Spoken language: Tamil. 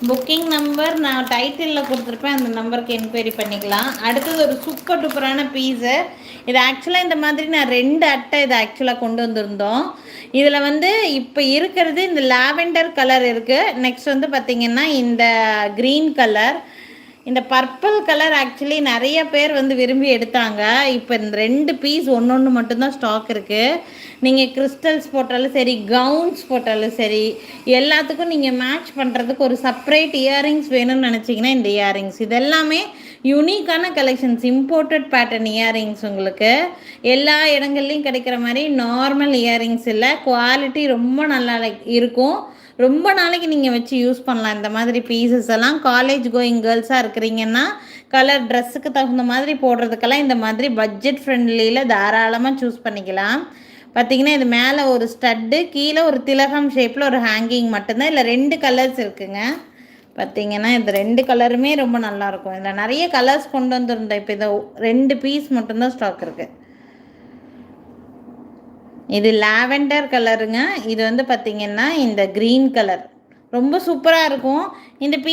புக்கிங் நம்பர் நான் டைட்டிலில் கொடுத்துருப்பேன், அந்த நம்பருக்கு என்கொயரி பண்ணிக்கலாம். அடுத்தது ஒரு சூப்பர் டூப்பரான பீஸு. இது ஆக்சுவலாக இந்த மாதிரி நான் 2 அட்டை இதை ஆக்சுவலாக கொண்டு வந்திருந்தோம். இதில் வந்து இப்போ இருக்கிறது இந்த லாவெண்டர் கலர் இருக்குது. நெக்ஸ்ட் வந்து பார்த்திங்கன்னா இந்த க்ரீன் கலர், இந்த பர்பிள் கலர் ஆக்சுவலி நிறைய பேர் வந்து விரும்பி எடுத்தாங்க. இப்போ இந்த 2 பீஸ் ஒன்று மட்டும்தான் ஸ்டாக் இருக்குது. நீங்கள் கிறிஸ்டல்ஸ் போட்டாலும் சரி, கவுன்ஸ் போட்டாலும் சரி, எல்லாத்துக்கும் நீங்கள் மேட்ச் பண்ணுறதுக்கு ஒரு செப்பரேட் இயரிங்ஸ் வேணும்னு நினச்சிங்கன்னா இந்த இயரிங்ஸ் இது எல்லாமே யூனிக்கான கலெக்ஷன்ஸ், இம்போர்ட்டட் பேட்டர்ன் இயரிங்ஸ். உங்களுக்கு எல்லா இடங்கள்லையும் கிடைக்கிற மாதிரி நார்மல் இயரிங்ஸ் இல்லை, குவாலிட்டி ரொம்ப நல்லா இருக்கும். ரொம்ப நாளைக்கு நீங்கள் வச்சு யூஸ் பண்ணலாம். இந்த மாதிரி பீசஸ் எல்லாம் காலேஜ் கோயிங் கேர்ள்ஸாக இருக்கிறீங்கன்னா கலர் ட்ரெஸ்ஸுக்கு தகுந்த மாதிரி போடுறதுக்கெல்லாம் இந்த மாதிரி பட்ஜெட் ஃப்ரெண்ட்லியில் தாராளமாக சூஸ் பண்ணிக்கலாம். பார்த்திங்கன்னா இது மேலே ஒரு ஸ்டட்டு, கீழே ஒரு திலகம் ஷேப்பில் ஒரு ஹேங்கிங் மட்டும்தான். இதில் 2 கலர்ஸ் இருக்குங்க. பார்த்திங்கன்னா இது 2 கலருமே ரொம்ப நல்லாயிருக்கும். இதில் நிறைய கலர்ஸ் கொண்டு வந்துருந்தோம். இப்போ இதை 2 பீஸ் மட்டும்தான் ஸ்டாக் இருக்குது. இது லாவெண்டர் கலருங்க. இது வந்து பார்த்திங்கன்னா இந்த க்ரீன் கலர் ரொம்ப சூப்பராக இருக்கும். இந்த பீஸ்